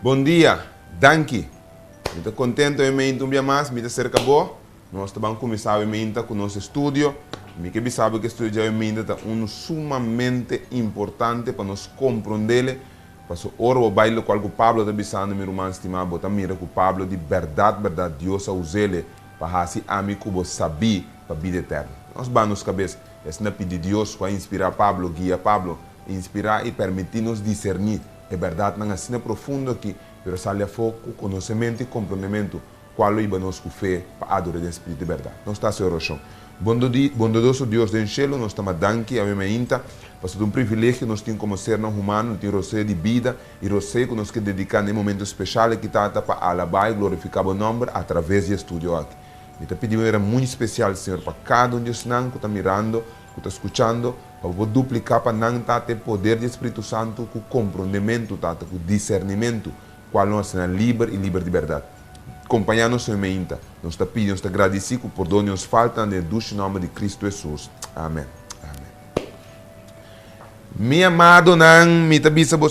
Bom dia, danke. Muito contente em um dia mais, me cerca boa. Nós estamos começando com o nosso estúdio. Me que sabe que o estúdio é sumamente importante para nós compreender. Porque ora o baile com o Pablo está pensando, meu irmão estimado, está mira com o Pablo de verdade, Deus a usar ele para assim amigo que saber para a vida eterna. Nós vamos cabeça, é na pedir Deus para inspirar Pablo, guiar Pablo, inspirar e permitir-nos discernir. É verdade, não é assim profundo aqui, mas sai a foco, conhecimento e compreendimento, qual é a nossa fé para adorar o Espírito de verdade. Não está seu rochão. Bondoso Deus do cielo, nós estamos danke a minha inta, porque é um privilégio nós temos como ser humano, ter roceio de vida e roceio que nós queremos dedicar em momento especial que está para alabar e glorificar o nome através do estúdio aqui. Me pedindo era muito especial, Senhor, para cada um de nós que está mirando, que está escutando, para duplicar para nós ter poder do Espírito Santo, com compreendimento, com discernimento, qual nós é livre e livre de verdade. Acompanhar-nos em meinta. Nós está pedindo, nós está agradecido por onde nos falta, no nome de Cristo Jesus. Amém. Amém. Meu amado, me está dizendo,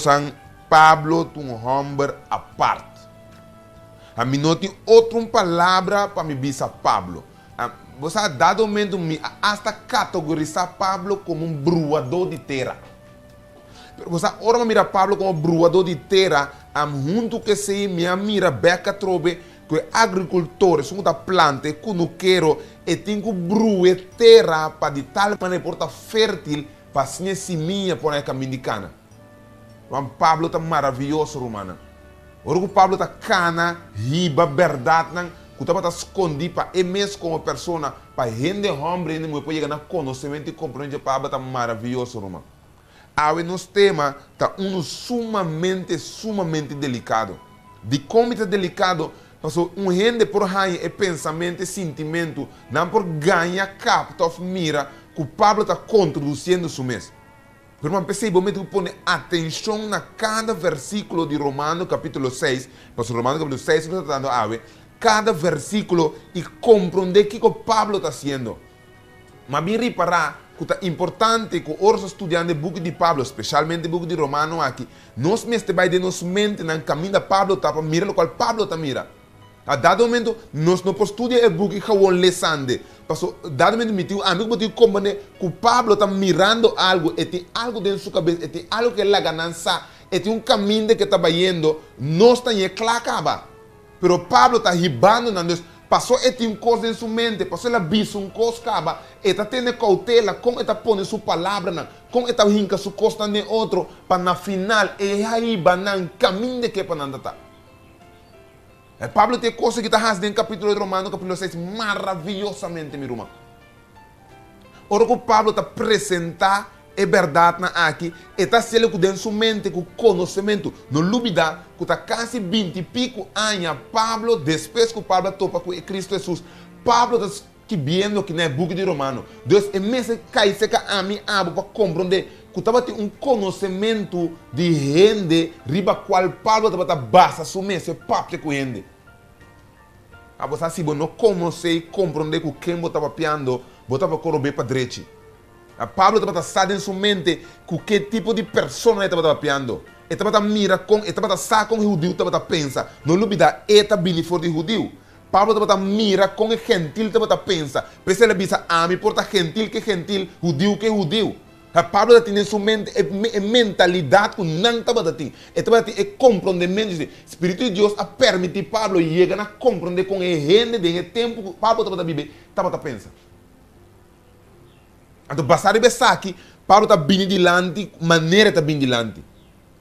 Pablo, um homem à parte. A mim não tem outra palavra para me dizer Pablo. Você ha dado momento hasta categorizar Pablo como um bruador de terra. Você ora mira Pablo como bruador de terra, junto que se mira beca trobe que agricultores são da planta que não quero e tem que bruer terra para de tal maneira porta fértil para se seminha para a caminho de cana. Pablo está maravilhoso, romana. Ora que Pablo está cana, riba, verdade, que está escondido para ele mesmo como pessoa, para gente homem, ele pode chegar no conhecimento e compreender que Pablo está maravilhoso, romano. Aí nosso tema está sumamente delicado. De como está delicado, porque gente por aí é pensamento e sentimento, não por ganhar capta mira que o Pablo está contribuindo isso mesmo. Pero man percebe que pone atenção na cada versículo de Romanos capítulo 6, porque Romanos capítulo 6 está tratando a cada versículo e compreender o que o Pablo está fazendo. Mas bem reparar que é importante que os estudantes do book de Pablo, especialmente o book de Romanos aqui, nós mesmos vai de nos mente no caminho de Pablo para mirar o qual Pablo está mira. A dado momento, nós não podemos estudar o book que é lesande. Porque dado momento, amigo, que o Pablo está mirando algo, e tem algo dentro de sua cabeça, e tem algo que ele ganância, e tem um caminho que está indo, nós está em clacaba. Pero Pablo está ribando na nós. Passou e tem coisa em sua mente, passou ele visto um coisa caba, e está tendo cautela, como está pondo sua palavra, como está rinca sua costa no outro, para na final, e aí vai no caminho de que para andar. Pablo tem coisa que está fazendo no capítulo de Romanos, capítulo 6, maravilhosamente, meu irmão. Ora que o Pablo está apresentando é verdade aqui, e está sendo com dentro sua mente, com conhecimento. Não duvida que está quase 20 e pico anos, Pablo, depois que o Pablo topa com Cristo Jesus, Pablo está que vendo que no book de Romanos. Deus é mesmo que seca a mim para compreender que estava tendo um conhecimento de gente riba qual Pablo estava basa sumesse papo com gente. A você assim, não conhece compreender que quem estava piando, estava corrober para direita. A Pablo estava sabendo em sua mente que tipo de pessoa ele estava piando. Ele estava mira com, ele estava sabe com o judeu estava pensa. Não duvida, ele está bem for de judeu. Pablo estava mira com o gentil estava pensa. Pensa ele bisa a mim porta gentil que gentil, judeu que judeu. A Pablo tem em sua mente a mentalidade que não estava tendo. Ele estava tendo o compreendimento. O Espírito de Deus a permitir Pablo chegar a compreender com a gente de tempo que Pablo estava vivendo, estava pensa. Então, passar e pensar aqui, Paulo está bem dilante, maneira está bem dilante.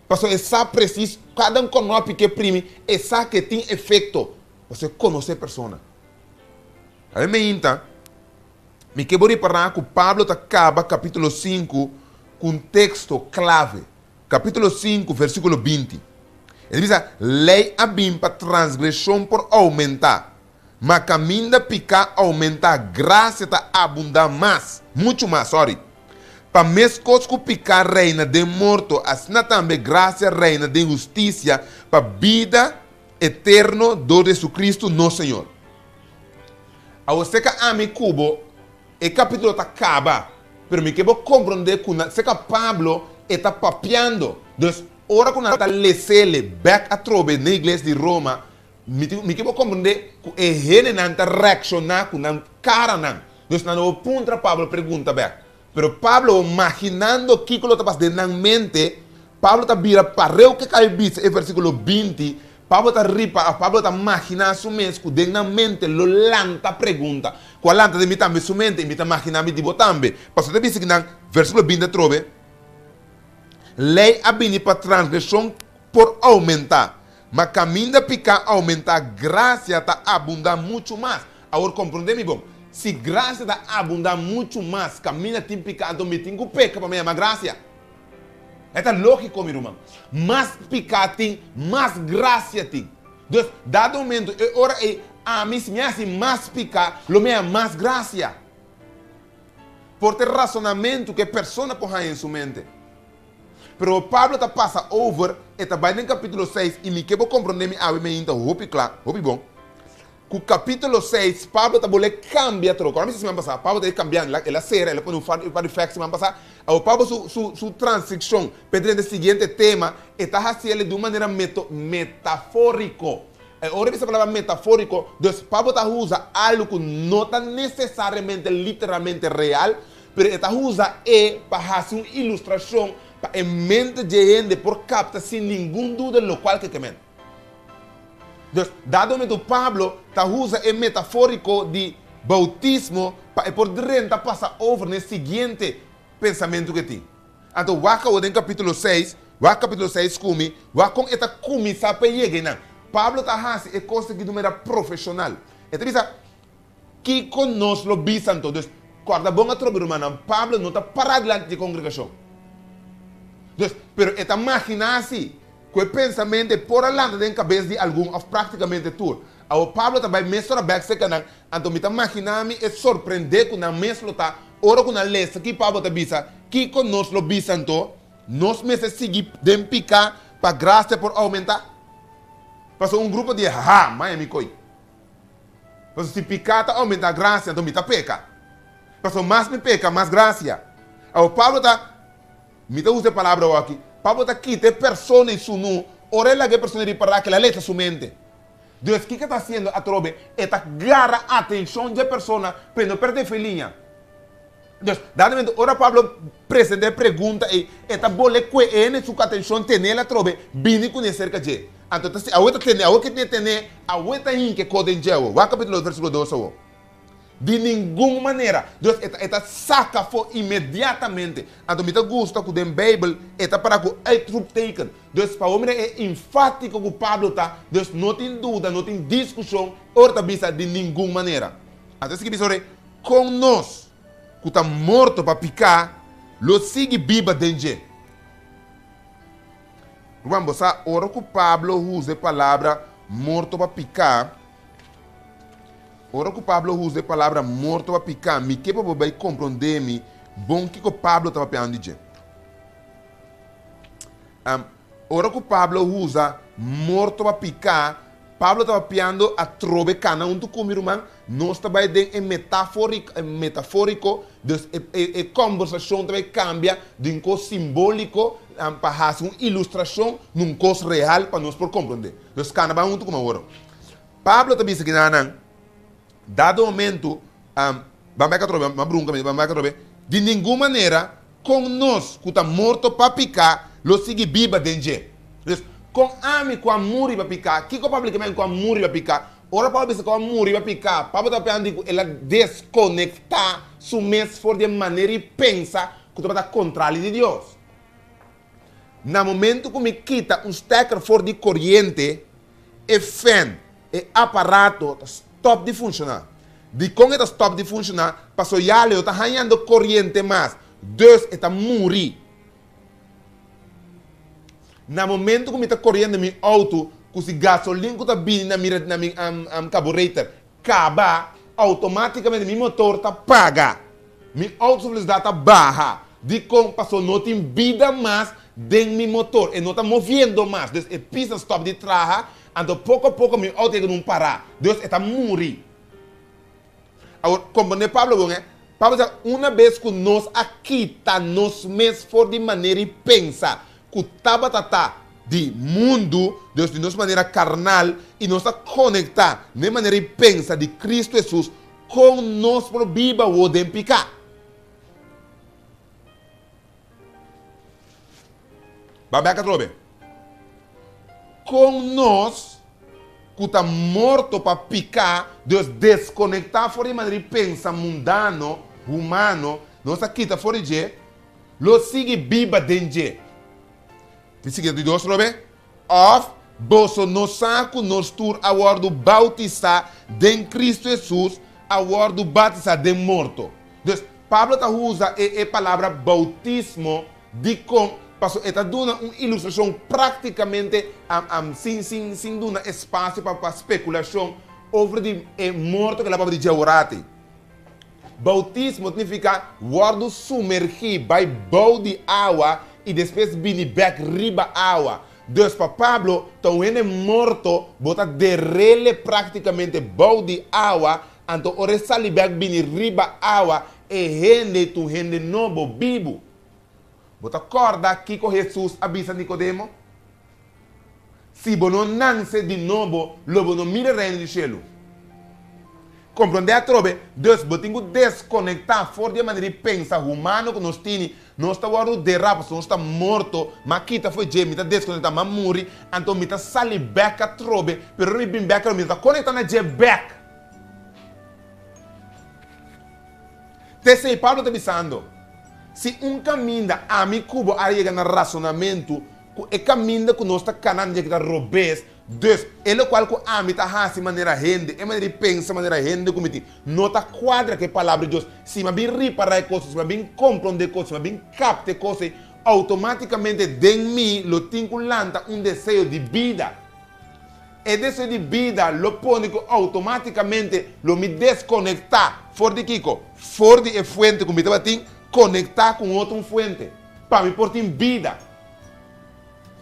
Porque é só preciso, cada um conhece que prime, é só que tem efeito. Você conhece a pessoa. Aí me quero reparar que Pablo acaba capítulo 5 com um texto clave. Capítulo 5, versículo 20. Ele diz, lei abim para transgressão por aumentar. Mas caminho da picar aumentar, graça está abundar mais, muito mais, Para mesmo coisas que picar reina de morto, assim também graça reina de justiça, para vida eterna do Jesus Cristo, nosso Senhor. A você que ama Cubo, o capítulo está acaba, mas me quero compreender que Pablo está papiando. Então, ora quando ela lesele back a trobe na igreja de Roma, me que vou compreender que é ele não está reaccionar com não cara não. Então não punta Pablo pergunta back. Pero Pablo imaginando que lo está passando na mente, Pablo está vira para o que cai bis, é versículo 20. Pablo está ripa, Pablo está imaginando su mês que dentro da mente lo lanta pergunta. Qual lanta de mim também su mente, me está imaginando de botambe. Pastor te disse que na versículo 20 trove, lei abini para transgressão por aumentar, mas caminho da picar aumentar, graça está abundar muito mais. Agora compreende-me bom? Se graça está abundar muito mais, caminho tem picado, me tem que pecar para mim, mas graça. É lógico, meu irmão. Mais picado tem, mais graça tem. Então, dado momento, ora a mim se me hace mais picar, lo me mais graça. Por ter razonamento que a pessoa põe em sua mente. Pero Pablo está passa over, está vai no capítulo 6, e me quero compreender me ave me então, hope claro, hope bom. Com o capítulo 6, Pablo está bolé cambia troco. Agora me semana passada, Pablo está cambiando, ela será, ela põe um par de facts semana passada. O Pablo su transição, pedro do seguinte tema, está fazendo de uma maneira metafórico. Agora essa palavra metafórico, então Pablo está usa algo que não está necessariamente literalmente real, mas está usa para fazer uma ilustração para a mente de gente por captar sem nenhum dúvida lo qual que quemen. Então, dado momento Pablo está usa o metafórico de bautismo para por dentro passar over no seguinte pensamento que tem. Então, waka o capítulo 6, waka capítulo 6 comigo, waka com esta começar para chegar. Pablo está fazendo coisa que de maneira profissional. Então, bisa que conosco lo bisan todos. Corda bom a troca, irmão. Pablo não está parado diante da congregação. Então, pero esta imagina assim, que o pensamento por além da cabeça de algum, ou praticamente tudo. O Pablo também mesmo back second, então me imagina-me é surpreender que na mesmo está, ora que na lesta que Pablo está bisa, que conosco lo bisan to, nós mesmos seguir dem picar para graça por aumentar. Passou um grupo de mas me coi. Passou se picar aumenta a graça, então me tá peca. Passou mais me peca, mais graça. O Pablo está me tá usa a palavra aqui. Pablo está aqui, tem pessoa em sua nu, orelha que a pessoa de parar que ela letra sua mente. Deus, o que está fazendo a trobe? Está gara a atenção da pessoa para não perder filhinha. Deus, dado momento, ora Pablo presente pergunta e está bole que é sua atenção tem ela trobe, bini conhecer que é. Então, a outra tem, a outra tem, a outra tem que codem jeu. O capítulo versículo 12. De nenhuma maneira. Deus está saca for imediatamente. Então, me gusta que a Bíblia está para que é truth taken. Deus, para o homem é enfático que o Pablo está. Deus, não tem dúvida, não tem discussão. Outra vista de nenhuma maneira. Então, se que com nós, que está morto para picar, lo sigue viva dentro. Vamos a ora que Pablo usa a palavra morto para picar. Ora que Pablo usa a palavra morto para picar. Me que para vai compreender-me bom que o Pablo estava pensando dizer. Ora que Pablo usa morto para picar. Pablo estava pensando a trobe cana um tu comigo, irmão. Nós também tem metafórico, a conversação também cambia de um coisa simbólico para fazer uma ilustração num coisa real para nós por compreender. Então, cana vai um tu como agora. Pablo também disse que dado o momento, de nenhuma maneira, com nós que está morto para picar, lo sigue viva dentro. Com ami com amor para picar, que o Pablo que com amor para picar, ora Pablo disse com amor para picar, Pablo está pensando que ela desconectar su mês for de maneira e pensa que tu vai estar controle de Deus. No momento que me quita um stecker for de corrente, é fan, é aparato, stop de funcionar. De com ele stop de funcionar, passou já ele está ganhando corrente mais, Deus está morrer. No momento que me está correndo meu auto, que se gasolina que está vindo na minha carburetor, acaba, automaticamente meu motor está paga. Meu auto está baixa. De como passou, não tem vida mais dentro do meu motor. E não está movendo mais. Então, a pista stop de trás, então pouco a pouco meu auto não parar. Deus está morrer. Agora, como Pablo, Pablo diz, uma vez que nós aqui está, nós mesmos for de maneira e pensa, que estava de mundo, Deus de nossa maneira carnal, e nós conectar de maneira de pensa de Cristo Jesus com nós por viva ou de picar. Babeca trobe. Com nós, que está morto para picar, Deus desconectar fora de maneira de pensa mundano, humano, nós aqui está fora de lo sigue viva dentro. Te sigue de Deus trobe? Of boso no saco nos tur a word bautizar de Cristo Jesus a word batizar de morto. Então, Pablo está usa a palavra bautismo de com passo está dando uma ilustração praticamente sem dar espaço para especulação sobre o morto que ela pode dizer orate. Bautismo significa word sumergir, vai bau de água e depois vir back riba água. Deus para Pablo, então ele é morto, bota derrele praticamente bau de água, então ora sali back vir riba água e rende tu rende novo vivo. Bota corda aqui com Jesus avisa Nicodemo. Se você não nasce de novo, logo não mira o reino do céu. Compreende a trobe? Deus, você tem que desconectar fora de maneira de pensar humano que nós temos. Nós estamos derrapados, nós estamos mortos. Mas aqui foi Jay, está desconectado, mas morre. Então, está sali back a trobe. Pero não me back, não está conectando a Jay back. Te Pablo está dizendo. Se caminho a mim cubo a chegar no racionamento, é caminho que nós estamos canando de robês, Deus, ele qual que a mim está de maneira rende, é maneira de pensar, maneira rende como ti, não está quadra que a palavra de Deus, se me bem reparar coisas, se me bem compreender coisas, se me bem captar coisas, automaticamente de mim, lo tenho lanta desejo de vida. E desejo de vida, lo põe automaticamente, lo me desconectar, fora de Kiko, fora de fuente, como estava assim, conectar com outra fonte para me pôr em vida.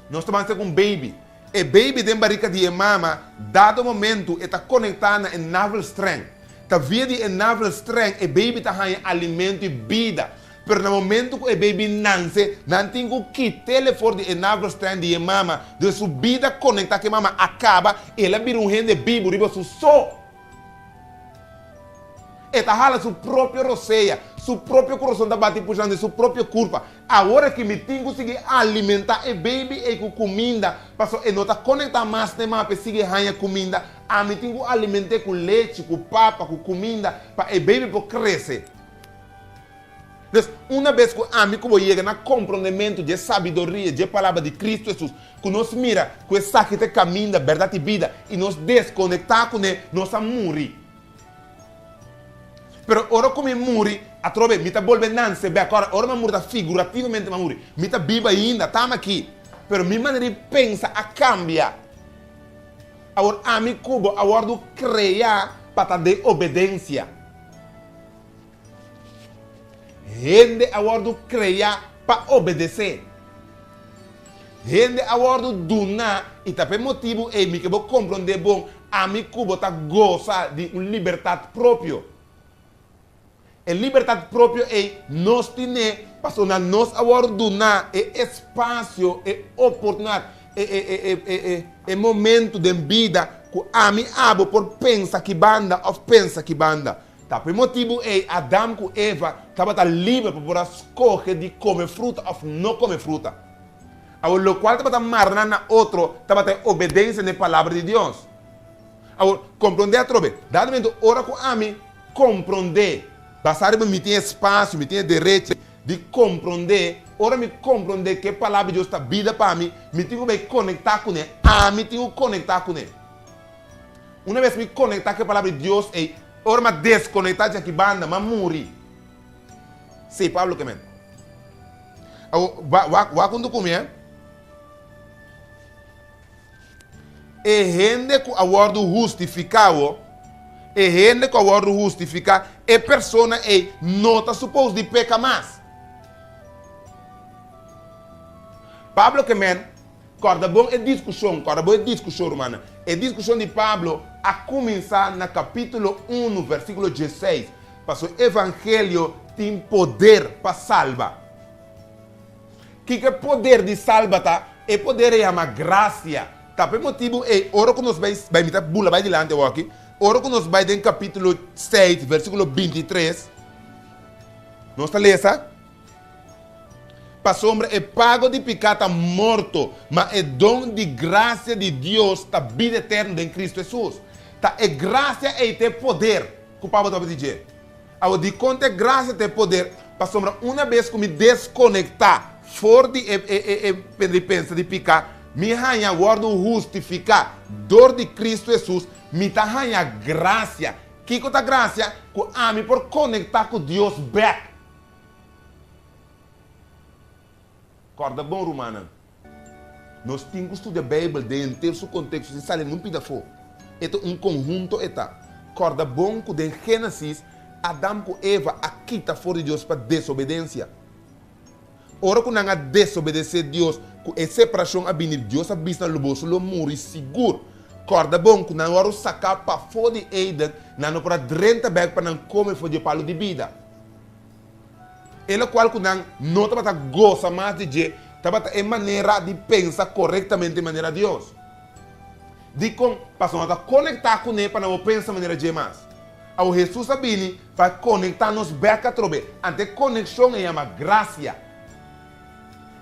Nós estamos com um baby. E baby tem barriga de mama, dado momento, está conectada em navel strength. Está via de navel strength, e baby está ganhando alimento e vida. Mas no momento que o baby nasce, não tem que quitar fora de navel strength de mama, de sua vida conectada que mama acaba, e ela vira rende vivo, riba su só. Está hala sua própria roceia, seu próprio coração está batendo puxando sua própria curva. Agora que me tenho que conseguir alimentar o baby e com comida, para não estar conectado mais com para conseguir ganhar comida, a me tenho que alimentar com leite, com papa, com comida, para o baby poder crescer. Então, uma vez que a mim chega no compreendimento de sabedoria, de palavra de Cristo Jesus, que nós mira, que essa que caminho da verdade e vida, e nos desconectar com ele, nós vamos morrer. Pero ora come muri, a trove, mi ta volve nanse, beh, ora ma muri figurativamente ma muri, mi ta viva ainda, tamo aqui. Pero mi maneira de pensar a cambia. Agora, a mi cubo, agora do criar para de obediência. Rende agora do criar para obedecer. Rende agora do na, e tá por motivo, e mi que vou compreender bom, a mi cubo tá goza de liberdade própria. A liberdade própria é nós temos, passou na nós agora do na, é espaço, é oportunidade, é momento de vida que a mim abo por pensa que banda ou pensa que banda. Tá, por motivo é Adão e Eva estava livre para escolher de comer fruta ou não comer fruta. Agora, o qual estava marcando na outro, estava obediência na palavra de Deus. Agora, compreender a trobe, dado momento, ora com a mim compreender. Basar me tem espaço, me tem direito de compreender. Ora me compreender que a palavra de Deus está vida para mim. Me tenho que conectar com ele. Me tenho que conectar com ele. Uma vez me conectar com a palavra de Deus, ora me desconectar de aqui banda, mas morri. Sei, Pablo, que men. Vai quando comer. E gente que agora justificado. E gente que agora justifica, e pessoa não está suposto de pecar mais. Pablo que men, corda bom é discussão, romana. É discussão de Pablo a começar no capítulo 1, versículo 16. Porque o evangelho tem poder para salvar. Que é poder de salvata, é poder é uma graça. Tá, por motivo é, ora que nós vai mitar bula vai dilante aqui. Ora que nós vai em capítulo 6, versículo 23. Nós está lesa? Para sombra é pago de pecado morto, mas é dom de graça de Deus, da vida eterna em Cristo Jesus. Tá, é graça e ter poder, que o Pablo estava dizendo. Ao de conta graça ter poder, para sombra uma vez que me desconectar, fora de pensa de pecado, me arranha agora justificar, dor de Cristo Jesus, me arranha graça. Que é a graça? Que a mim por conectar com Deus back. Corda bom, Romana. Nós temos que estudar a Bíblia dentro do seu contexto, se sai num pedaço. É um conjunto, corda bom que de Gênesis, Adão e Eva aqui está fora de Deus para desobediência. Ora que não há desobedecer a Deus, que a separação a vir Deus a vista no bolso, no muro seguro. Corda bom que não há sacar para fora de Eden, não para drenta back para não comer fora de palo de vida. Ele qual que não está gosta mais de Deus, está em maneira de pensar corretamente de maneira de Deus. De como passamos a conectar com ele para não pensar de maneira de mais. Ao Jesus abini vai conectar-nos bem a trobe. Ante conexão é uma graça.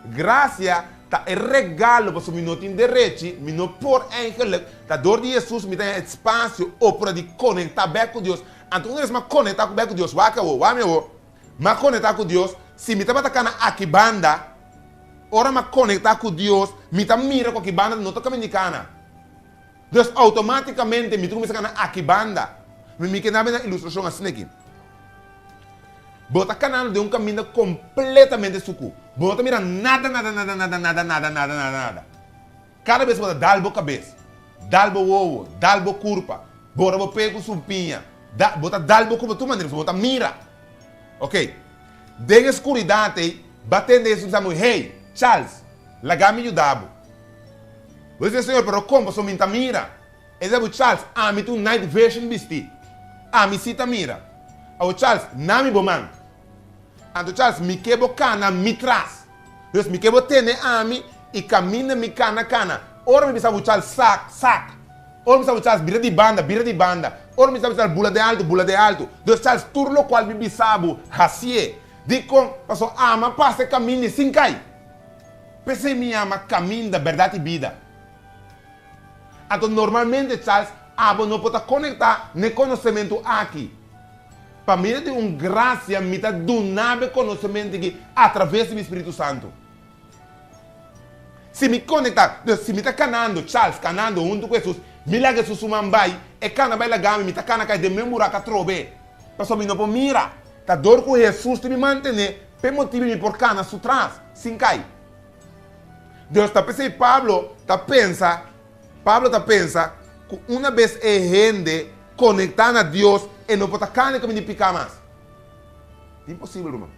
Graça tá é regalo para o minuto de rete, minuto por ángel, da dor de Jesus me dá espaço ou para de conectar bem com Deus. Ante uma vez mais conectar bem com Deus, vai mas conectar com Deus, se me está aqui banda, ora me conectar com Deus, me está mira com aqui banda, não está caminhando. Deus automaticamente me começa a aqui banda. Me quer dar uma ilustração assim aqui. Bota canal de um caminho completamente suco. Bota mira nada. Cada vez bota dalbo cabeça, dalbo ovo, dalbo curva, bora pego supinha, bota dalbo como tu maneira, bota mira. Ok? Den escuridão, batendo isso, dizemos, hey, Charles, lagame o dabo. Você, senhor, pero como sou minta mira? Ele diz, Charles, me tu night vision vesti. Me cita mira. O Charles, não me boman. Então, Charles, me quebo cana, me traz. Então, me quebo tene me e caminha me cana. Ora me pensava o Charles, sac. Ora me pensava o Charles, bira de banda. Ora me pensava o Charles, bula de alto. Então, Charles, turlo qual me bisabo, hasie. Dico, passou, mas passa caminho sem cair. Pensei me ama caminho da verdade e vida. Então, normalmente, Charles, não pode conectar nem conhecimento aqui. Para mim, é uma graça, me dá do nave conhecimento aqui através do Espírito Santo. Se me conectar, se me está canando, Charles, canando junto com Jesus, me laga Jesus mambai, e cana vai lagar, me está cana cai de memorar que trobe. Passou me não pode mira. Tá dor com Jesus te me manter, por motivo me por cana su trás, sem cai. Deus está pensando, Pablo está pensa que uma vez é gente conectada a Deus e não pode cana que me picar mais. Impossível, irmão.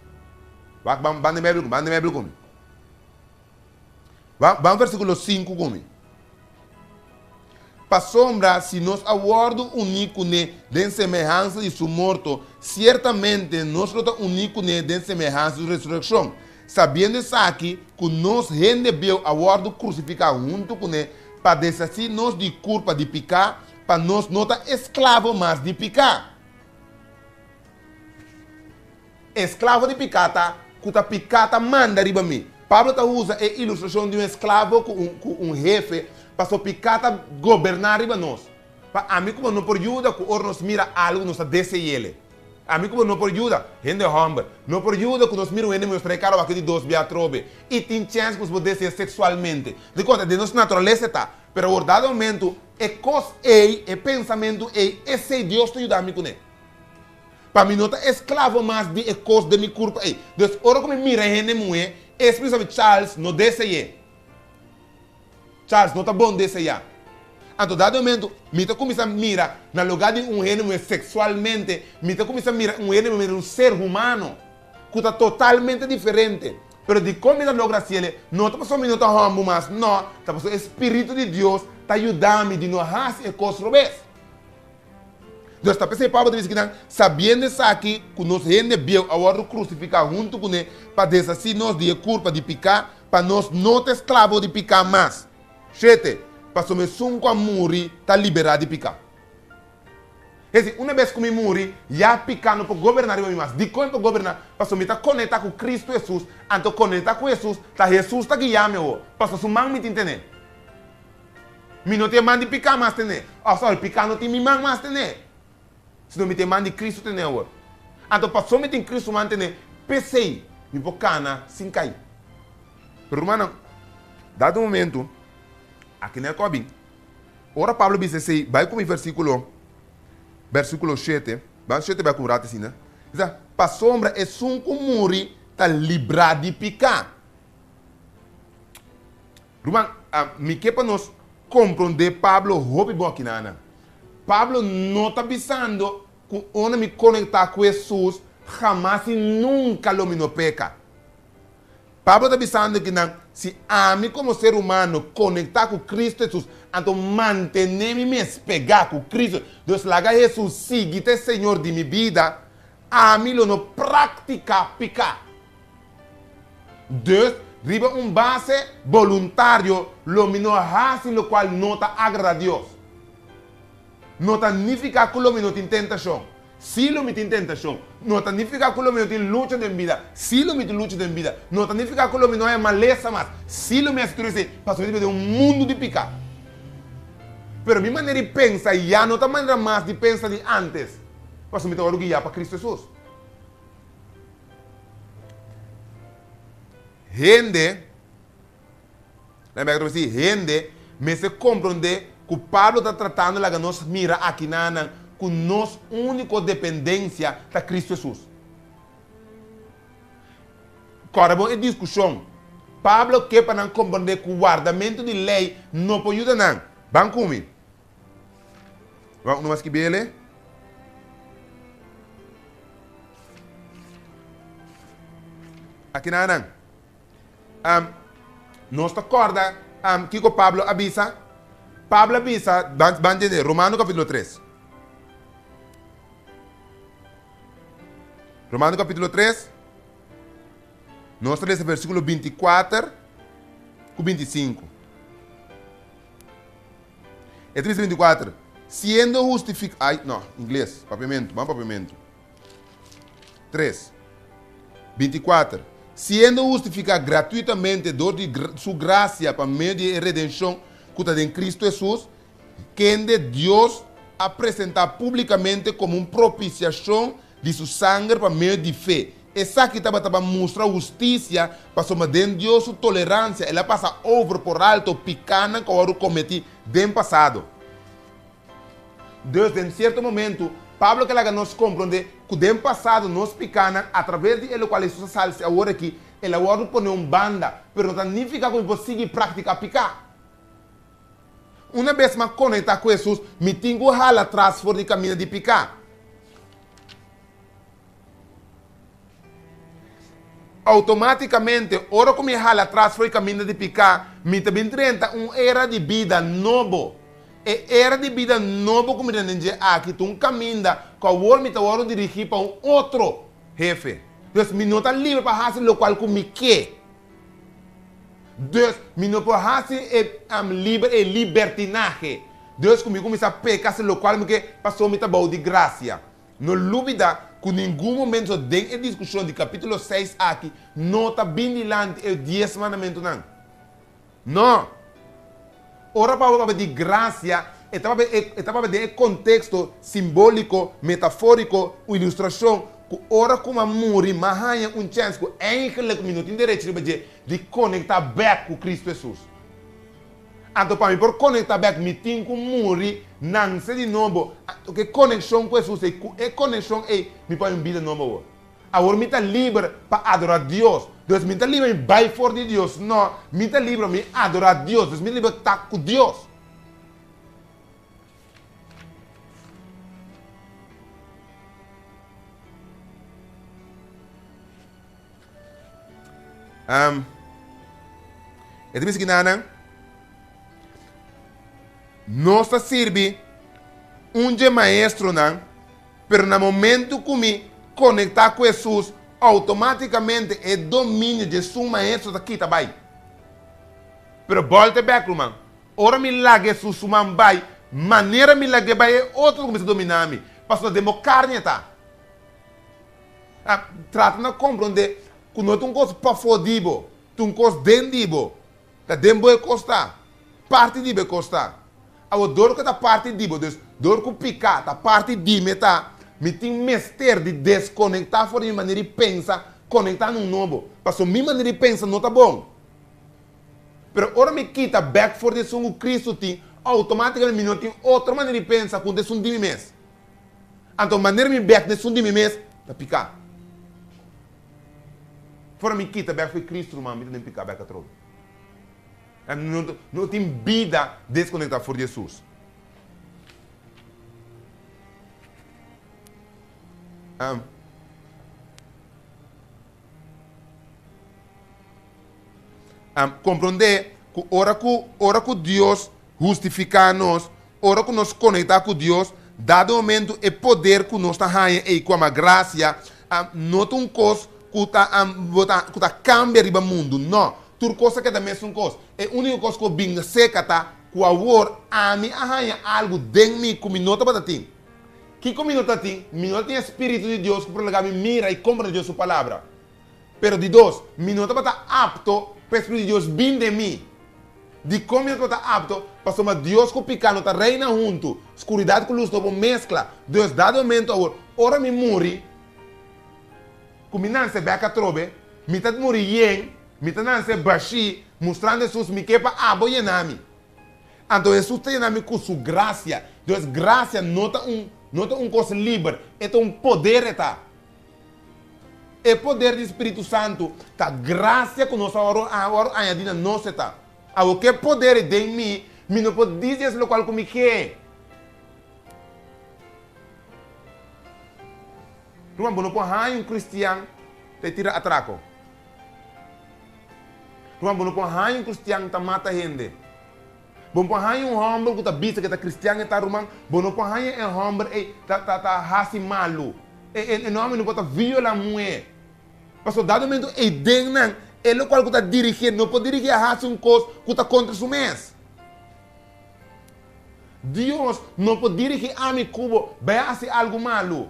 Vamos de Bíblia comigo. Vamos ao versículo 5 comigo. Para sombra, se nós aguardo único de semelhança de seu morto, certamente nós único de semelhança de ressurreição. Sabendo isso aqui, que nós rendemos aguardo crucificado junto com ele, para desastir-nos de culpa de pecar, para nós não estar escravo mais de pecar. Escravo de pecata, que a pecata manda riba mim. Pablo usa a ilustração de um escravo com um jefe para o pecata governar riba nós. A mim como não por ajuda, que ora nos mira algo, nos desce ele. A mim como não por ajuda, gente humble. Não por ajuda, que nos mira o inimigo precaro aqui de dois beatrobe. E tem chance que nos pode descer sexualmente. De conta, de nossa natureza está. Pero o dado momento, é coisa é pensamento esse Deus te ajuda a mim com ele. Para mim não está escravo mais de coisa de minha culpa. Então, ora como mira gente mulher, especialmente Charles, não desce ele. Charles, não está bom desse aí. Então, dado momento, me começa a mirar, no lugar de um gênero sexualmente, me começa a mirar um gênero de um ser humano, que está totalmente diferente. Mas de como ele logra se ele, não está só minuto humano, mas não, está o Espírito de Deus está ajudando-me de não fazer coisas revés. Deus está pensando, Pablo diz que não, sabendo isso aqui, que nós gente viu a hora de crucificar junto com ele, para desassi nós de culpa de picar, para nós não ter escravo de picar mais. Chete, para somos com a muri, está liberado de picar. Uma vez que me muri, já picando para governar eu mais. De quanto governar, para somos estar conectado com Cristo Jesus, antes conectar com Jesus, está Jesus está guiando eu, para somos mãe me entender. Me não tem mãe de picar mais tener. Sorry, picar não tem me mãe mais tener. Se não me tem mãe de Cristo tener agora. Então, para somos em Cristo manter, pensei, me bocana sem cair. Pero, irmão, dado um momento, aqui não é cobin. Ora, Pablo diz assim, vai com o versículo 7, vai com o rato assim, né? Diz, para sombra, é um que muri, está livrado de picar. Irmão, me que para nós compreender Pablo, roupa bom aqui, Nana. Pablo não está pensando que onde me conectar com Jesus, jamais e nunca lo me peca. Pablo está pensando que não, se a mim como ser humano conectar com Cristo Jesus, então manter-me pegar com Cristo, Deus larga Jesus, siga o Senhor de minha vida, a mim não praticar picar. Deus riba base voluntário, lo me não hace, lo qual não está agrada a Deus. Não significa que lo me não tem tentação. Se lo me tem tentação, não significa que lo me não tem luta de vida. Se lo me tem luta de vida, não significa que lo me não é maleza mais. Se lo me é escuro, passou de um mundo de picar. Pero minha maneira de pensar já não está maneira mais de pensar de antes. Passou me agora guiar para Cristo Jesus. Gente, lembra que eu disse, gente, me se compreende que o Pablo está tratando de nos mira aqui na com nossa única dependência da Cristo Jesus. Agora, é discussão. Pablo quer para compreender que o guardamento de lei não pode ajudar não. Vamos comigo. Vamos mais que bele. Aqui na nós acorda que o Pablo avisa. Pablo avisa, van entender, Romano capítulo 3. Romano capítulo 3. Nós lemos o versículo 24 com 25. Este diz 24. Siendo justificado. Ai, não, inglês, papiamento, vamos papiamento. 3. 24. Siendo justificado gratuitamente por su gracia por meio de redenção que está em Cristo Jesus, que de Deus apresentar publicamente como propiciação de sua sangue por meio de fé. Essa aqui estava mostrar justiça para somar de Deus sua tolerância. Ela passa over por alto, picana que eu cometi no passado. Deus, em certo momento, Pablo que nos compreende que no passado nós picana através de ele qual Jesus salse agora aqui, ele agora põe banda, mas não significa que você consegue praticar picar. Uma vez mais conectar com Jesus, me tenho que ralar atrás fora de caminho de picar. Automaticamente, ora que me rala atrás fora de caminho de picar, me também entra era de vida novo. E era de vida novo como dizer aqui, um caminho que agora me está dirigir para outro jefe. Então, me não está livre para fazer o qual me quer. Deus, me não pode fazer livre e libertinagem. Deus comigo começa a pecar, o qual me quer, passou me bom de graça. Não dúvida que em nenhum momento dentro da discussão de capítulo 6 aqui, não está bem dilante o 10 mandamentos não. Não. Ora para de graça, estava de contexto simbólico, metafórico, ilustração, que ora como a muri, mas há chance que é um minuto direito de conectar back com Cristo Jesus. Então, para mim, por conectar back, me tenho que muri, não sei de novo, que conexão com Jesus, é conexão, me põe vida nova. Agora, me está livre para adorar Deus. Deus me está livre para ir fora de Deus. Não, me está livre para adorar Deus. Deus me está livre para estar com Deus. É difícil que nada. Nós serve um maestro não, Pero no momento que me conectar com Jesus, automaticamente é domínio de seu maestro daqui também. Pero volte back, irmão. Ora me largue Jesus, man vai. Maneira me largue vai é outro que começa a dominar me. Pastor, demo carne tá. Trata de compreender que não é um coisa para fodibo, é um coisa dendibo. Tá dembo é costar. Parte dibo é costar. A dor que tá parte dibo, dus dor que picar, tá parte de meta. Me tem mestre de desconectar fora de maneira de pensar, conectar num novo. Pastor, minha maneira de pensar não tá bom. Pero ora me quita back for the son Cristo tem, automaticamente me não tem outra maneira de pensar com the son de mim mesmo. Então, maneira me back de son de mim mesmo, tá picar. Fora me quita back for Cristo, irmão, me não picar back a troca. Não tem vida desconectar for Jesus. Compreender que ora que Deus justifica-nos, ora que nos conecta com Deus, dado momento é poder que nós está e com a graça, não é uma coisa que está cambia o mundo, não. Tudo coisa que é da mesma coisa. É a única coisa que eu vim seca, tá? Que o amor a mim arranha algo dentro de mim que me nota para ti. Que como me nota tem Espírito de Deus que por legal me mira e compra de Deus sua palavra. Pero de dois, me nota para estar apto para o Espírito de Deus vir de mim. De como eu estou apto para somar Deus que o picano está reina junto, escuridade com luz, todo mescla. Deus dado momento agora, ora me muri, como não se beca trobe, me tá muri yen, me tá não se baixi, mostrando Jesus me que para abo yenami. Então Jesus tem yenami com sua graça. Deus graça nota um coisa livre, é um poder eta. É poder do Espírito Santo, tá graça que nós agora añadida nós está. O que poder é de mim, me não pode dizer o qual como que é. Não não pode um cristiano te tira atraco. Não pode um cristiano te mata gente. Bom pode um homem que tá bicha que tá cristiano e tá romano, bom pode um homem que tá hasi malu. E não pode violar mulher. Pastor, dado momento é dentro ele o qual está dirigindo, não pode dirigir a um coisa que está contra o mês. Deus não pode dirigir a mim como vai fazer algo malo.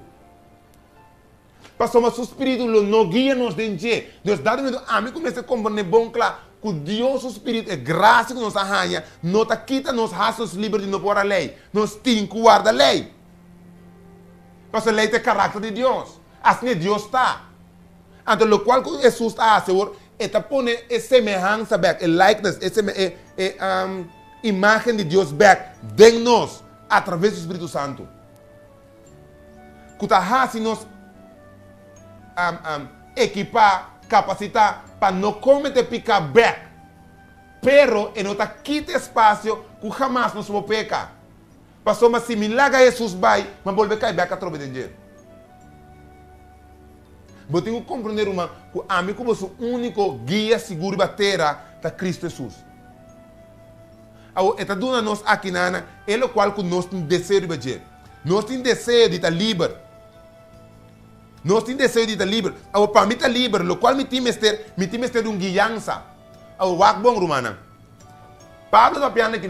Pastor, mas o Espírito não guia nos dentro. Deus dado momento a mim começa a compreender bom claro que Deus o Espírito é graça que nos arranha, não está quita nos raços livres de não pôr a lei. Nós temos que guardar a lei. Pastor, a lei tem caráter de Deus. Assim Deus está. Então, o qual Jesus está a seguro, está pondo a semelhança back, a likeness, a imagem de Deus back dentro de nós, através do Espírito Santo. Que está fazendo nos equipar, capacitar, para não cometer picar back. Pero, não está quita espaço que jamais nos vamos pecar. Pastor, mas se milagre Jesus vai, mas volver a cair back a troca de dinheiro. Eu tenho que compreender que a mim como o único guia seguro da terra é Cristo Jesus. Está dando a nós aqui na é o qual que nós temos desejo de fazer. Nós temos desejo de estar livre. Nós temos desejo de estar livre. Para mim estar livre, o qual me tem mestre uma guiança. O bom romana. Pablo está falando aqui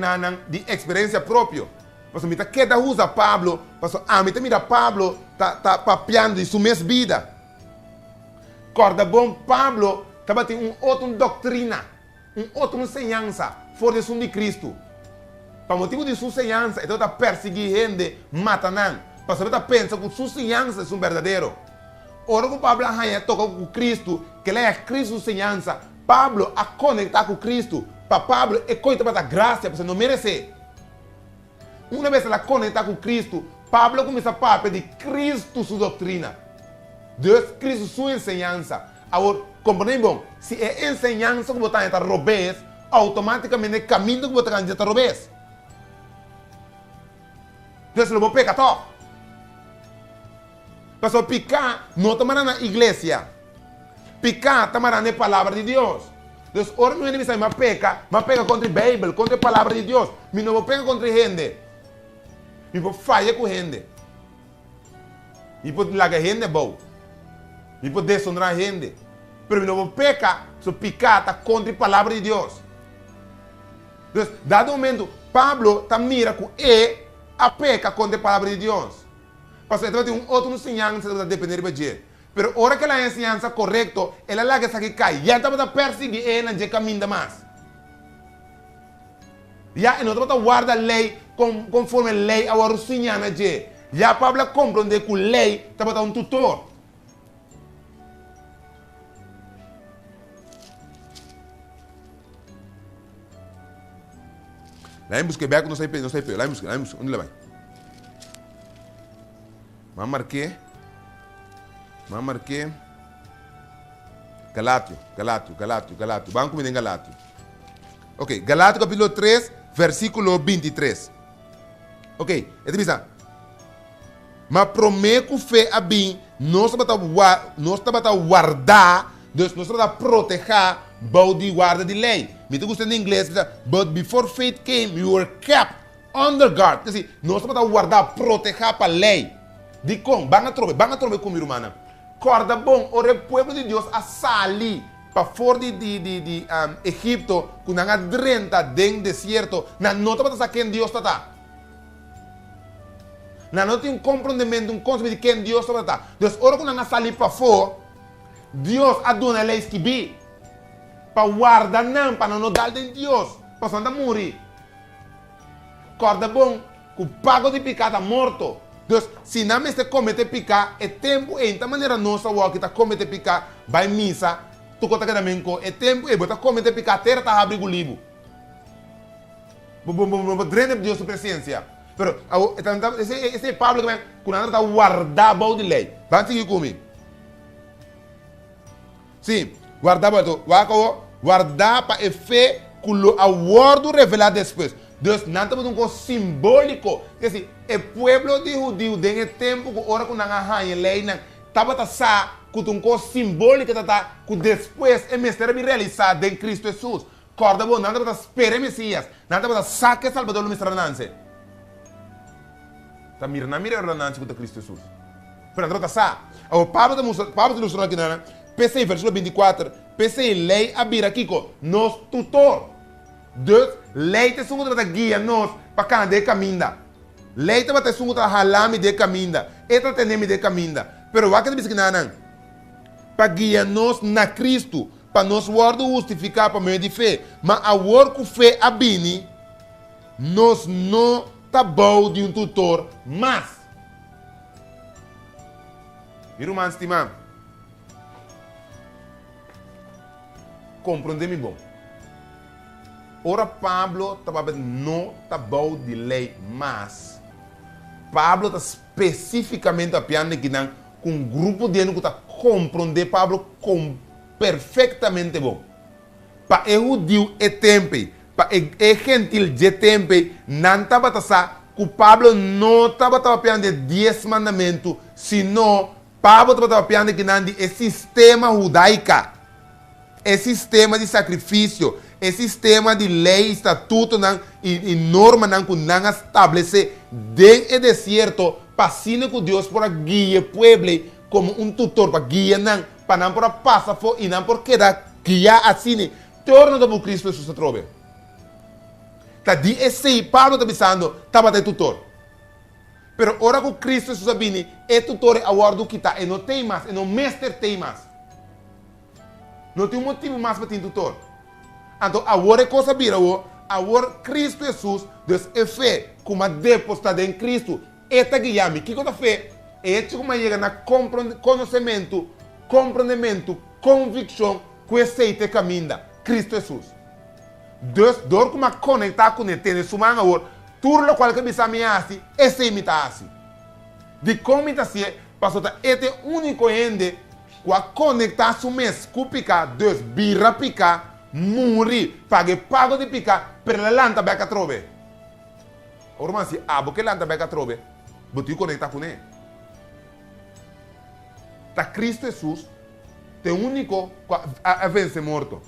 de experiência própria. Porque me está querendo usar Pablo, porque a mim está Pablo está papiando de sua mesma vida. Corda bom, Pablo estava tendo uma outra doutrina, uma outra ensinança, fora de Cristo. Para motivo de sua ensinança, então está perseguindo gente, matando. Para saber, está pensando que sua ensinança é verdadeiro. Ora que Pablo toca com Cristo, que ele é Cristo ensinança, Pablo a conectar com Cristo. Para Pablo é coisa para dar graça, para você não merecer. Uma vez ela conectar com Cristo, Pablo começa a falar de Cristo sua doutrina. Deus Cristo sua ensinança. Agora, compreende bom? Se é ensinança que você está roubando, automaticamente é caminho que você está roubando. Deus não pode pecar todo. Pessoal, picar não está na igreja. Picar está na palavra de Deus. Deus, ora não é necessário, mas peca contra a Bíblia, contra a palavra de Deus. Mas não peca contra a gente. Me vou falhar com a gente. E pode largar gente bom. E pode desonrar gente. Pero não peca, se picar está contra a palavra de Deus. Então, dado momento, Pablo está mira com a peca contra a palavra de Deus. Porque ele tem outra ensinança que depender de você. Pero hora que a ensinança correta, ela larga essa que cai. Já está perseguindo ele não caminha mais. Já não está guarda a lei conforme a lei a ensinança de. Já Pablo compreende que a lei está um tutor. Lá em busca não sei pelo, lá em busca, onde ele vai? Mas marquei. Galatio. Vamos comigo em Galatio. Ok, Galatio capítulo 3, versículo 23. Ok, ele diz, mas prometo fé a bem, nós estamos a guardar, Deus nós estamos a proteger, de guarda de lei. Me gusta em inglês, but before faith came, you were kept under guard. Quer dizer, nós estamos a guardar, proteger para a lei. De como? Van a trover com minha irmã. Corda bom, o povo de Deus a sair para fora de Egipto, com a drenta dentro do deserto, não estamos a quem Deus está. Não tem um compreendimento, um conceito de quem Deus está. Deus, ora quando a sair para fora, Deus a dona a lei que vi. Para guardar não, para não dar de Deus, para não morrer. Corda bom, o pago de pecado morto. Então, se não me comete pecado, é tempo, e de maneira nossa, o que está comete pecado, vai missa, tu conta que também é tempo, e você comete pecado, a terra está abrindo o livro. Drena Deus sua presença. Pero, esse é Pablo que quando está guardar a de lei. Vamos seguir comigo. Sim, guardar para efeito que o aguardo revelar depois. Deus não está um coisa simbólico. Quer dizer, o povo de judeu, dentro do tempo, que ora com a lei, estava com um coisa simbólica que depois é mistério realizado em Cristo Jesus. Corda bom, não está esperando o Messias, não está saque Salvador do mistério Nancy. Está mirando o Nancy com Cristo Jesus. Pero não está o Pablo ilustrou aqui, PC versículo 24, PC lei abrir aqui com nos tutor. Deus, lei te sungo para guia nós para cada de caminho. Lei te bate sungo para halame de caminho. Eta teneme de caminho. Pero o que diz que não para guia nós na Cristo, para nós guardo justificar para meio de fé. Mas a work fé abini, nós não tá bom de um tutor, mas irmão estimado, compreende-me bom. Ora Pablo não está bom de lei, mas Pablo está especificamente apenas que não com um grupo de gente que está compreender Pablo perfeitamente bom. Para o judeu é tempo, para o gentil é tempo, não estava que Pablo não estava apenas de 10 mandamentos, senão Pablo estava apenas que não de sistema judaico, sistema de sacrifício, sistema de lei, estatuto e norma que não estabelece dentro do deserto para que Deus para guiar o povo como um tutor para guiar para não para passar por e não por quedar guiar assim torna do Cristo Jesus se trove. Tá de esse Pablo está pensando estava de tutor. Pero ora que Cristo Jesus vini é tutor a guardo que tá e não tem mais, e não mestre tem mais. Não tem motivo mais para ter tutor. Então, agora é coisa vira, agora Cristo Jesus, Deus é fé, como depositada em Cristo, esta guiame, que coisa fé, é como chega na conhecimento, compreendimento, convicção, que aceita caminho, Cristo Jesus. Deus, dor como conectar com ele, tem sua mão agora, tudo o qual que bisa me assim, esse imita assim. De como imita assim, pastor, este único ende, que conectar sua mês, com picar, Deus, vira picar, morrer, pago de picar, per la lanta beca trove. Ormai se abo che lanta beca trove, botu conectar com ele. Tá Cristo Jesus, te único a vence morto.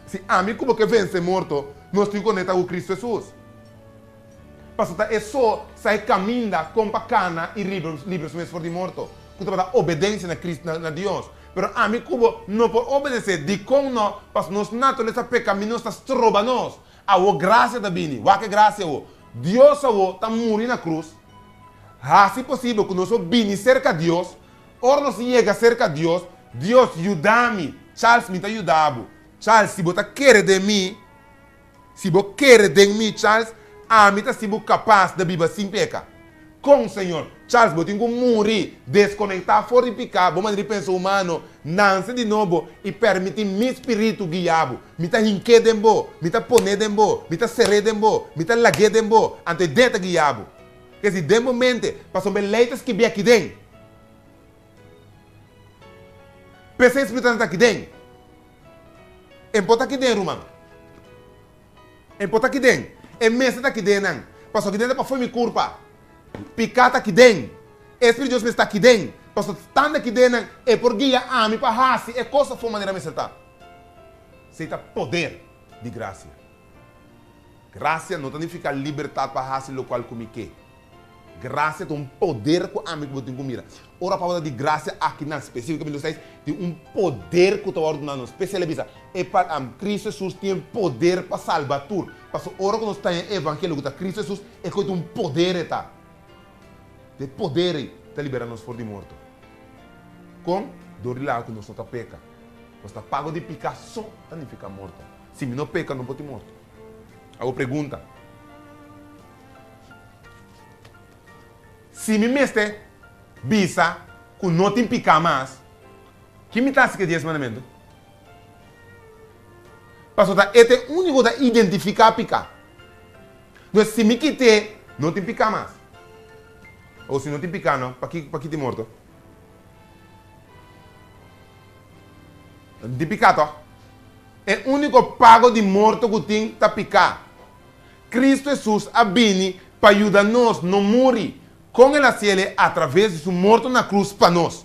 Se amigo como que vence morto, nós estamos conectados com Cristo Jesus. Pastor, é só sair caminhando com bacana e livre mesmo for de morto. Que tu obedência na Cristo, na Deus. Pero a mim, como não pode obedecer, de como não, pastor, nós natureza pecaminosa trova nós. A graça da bini, o que graça é o? Deus está morrendo na cruz. Se possível, que nós bini cerca de Deus, ou nós chega cerca de Deus, Deus ajuda-me. Charles me está ajudando. Charles, se você quer de mim, Charles, a mim está sendo capaz de viver sem pecar. Com o Senhor, Charles, eu tenho que morrer, desconectar, fortificar, vou mandar penso humano, nascer de novo e permitir meu espírito guiar. Me está inquieto, me está ponendo, me está sereno, me está laguedo, antes de te guiar. Que se de momento, passam beleitas que vem aqui dentro. Pensei espírito está aqui dentro. Empota aqui dentro, irmão. Empota aqui dentro. E mesa está aqui dentro. Passou aqui dentro para foi minha culpa. Picata aqui dentro. Espírito de Deus está aqui dentro. Passou estando aqui dentro. É por guia a mim para raça. É coisa foi maneira de me acertar. Aceita poder de graça. Graça não significa liberdade para raça local como que. Graça tem um poder que a mim que eu tenho que mirar. Ora, a palavra de graça aqui na específica, tem um poder que eu estou ordenando, especializado. É para Cristo Jesus tem poder para salvar tudo. Porque ora que nós estamos em evangelho, que Cristo Jesus é que tem um poder, tá? De poder para liberar-nos fora de morto. Com dor lá que nós não peca. Nós está pago de picar só, não fica morto. Se não peca, não pode morto. Agora pergunta. Se me meste bisa que não tem picar mais, que me está que 10 mandamentos? Pastor, é o único da identificar picar. Então, se me quite, não tem picar mais. Ou se não tem picar, não, para que te morto? Não tem picar, tá? É o único pago de morto que tem para picar. Cristo Jesus abine para ajudar-nos a não morrer. Com ele cielo através de sua morte na cruz para nós.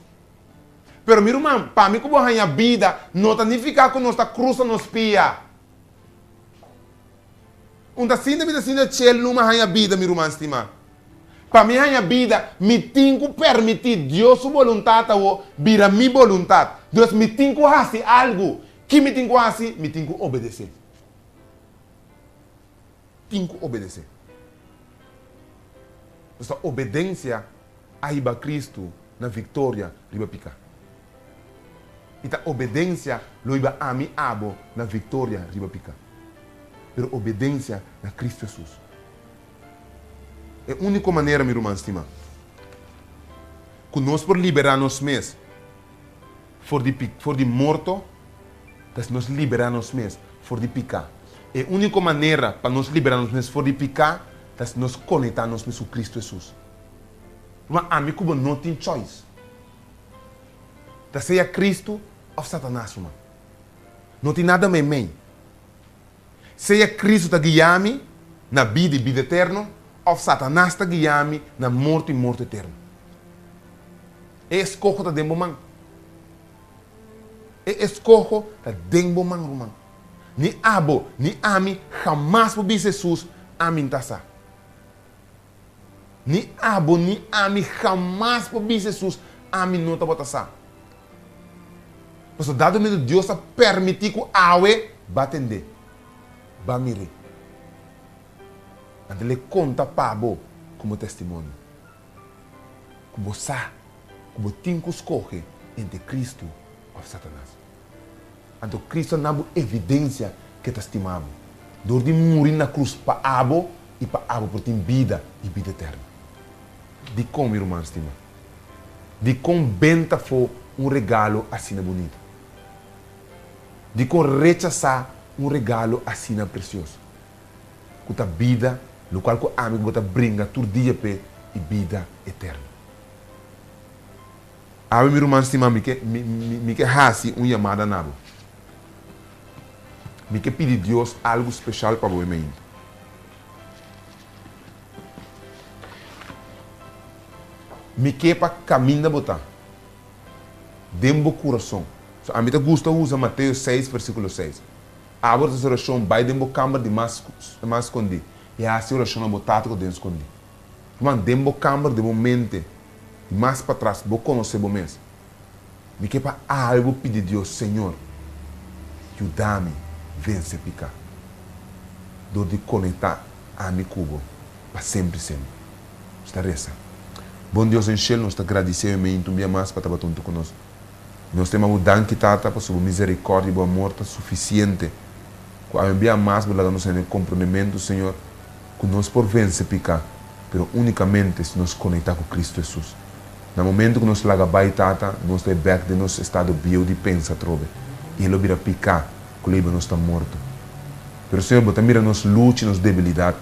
Pero, meu irmão, para mim, como a vida, não significa que nossa cruz nos pia. Onde assim de cielo não é a vida, meu irmão, estima. Para mim, a vida, me tenho que permitir Deus sua vontade ou vira minha vontade. Deus me tem que fazer algo. Que me tem que fazer? Me tem que obedecer. Tenho que obedecer. Essa obediência a Cristo na vitória riba picar. E a obediência loiba a mim abo na vitória riba picar. Pero obediência na Cristo Jesus. É a única maneira, meu irmão, estima. Que nós por liberar nós mesmos for de morto, que nós liberar nós mesmos for de picar. É a única maneira para nós liberar nós mesmos for de picar, nós conectamos com Cristo Jesus. Mas a mim como não tem choice. Seja Cristo ou Satanás, irmão. Não tem nada mais mim. Seja Cristo está guiando na vida e vida eterna, ou Satanás está guiando na morte e morte eterna. É escolha da dentro man. É escolha da dentro man, irmão. Ni abo, ni ami, jamais por Jesus, amin tasa. Ni abo, ni ami, jamais por Jesus, amin não está botando. Mas dado medo Deus a permitir que a awe vai atender, vai mirar. Ele conta para como testemunho. Como sa, como tem que escolher entre Cristo ou Satanás. Então Cristo não é evidência que te estimamos. Dor de morrer na cruz para abo e para abo por ter vida e vida eterna. De como, irmão, estima? De como benta foi regalo assim bonito. De como rechazar regalo assim precioso. Com a vida, no qual o amigo bota brinca todo dia para e vida eterna. A meu irmão, estima, me que hasi chamada nabo. Me que pedir Deus algo especial para o meu. Me que para caminho da botar. Dembo coração. So, a mim gosta usa Mateus 6, versículo 6. Abra essa oração, vai dembo câmara de mais escondido. E assim oração a botar com Deus escondido. Mas dentro da câmara de momento, e mais para trás, vou conhecer o mês. Me que para algo pedir a Deus, Senhor, ajuda-me a vencer picar. Dor de conectar a mi cubo, para sempre, sempre. Está reza. Bom Deus em céu, nós te agradecemos e também mais para estar junto conosco. Nós temos o danke tata por sua misericórdia e boa morte suficiente. Quando envia mais, para nós ter comprometimento, Senhor, que nós por vencer picar, mas unicamente se nos conectar com Cristo Jesus. No momento que nós laga bai tata, nós temos back de nosso estado bio de pensa trove. E ele vira picar, que ele nós está morto. Mas Senhor, bota mira nos luta, nos debilidade,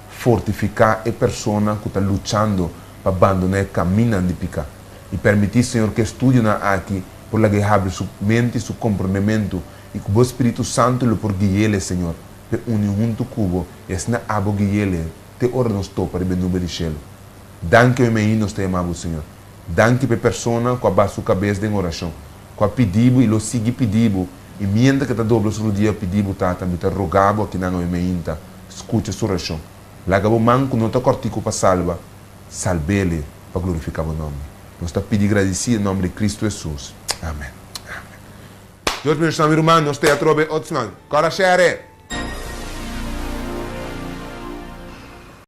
fortificar a pessoa que está lutando para abandonar o caminho de picar. E permitir, Senhor, que estude aqui, por la que abre sua mente e seu comprometimento, e que o Espírito Santo lhe por guiar, Senhor, para unir junto com ele, e na abo guiar, te ora nos topa para o nome de céu. Danke, meu nos te amamos, Senhor. Danke para a pessoa que abaixa sua cabeça em oração, que pedido e lo sigue pedido, e mientras que está dobro sobre o dia pedido, tata, me te rogavo que não é meinta, escute a sua oração. Lagabo manco não te cortico para salva, salve-le para glorificar o nome. Nós te pedimos agradecido em nome de Cristo Jesus. Amém. Amém. Deus me chama, irmão, nós te atrobe, outro semana. Cora, xere.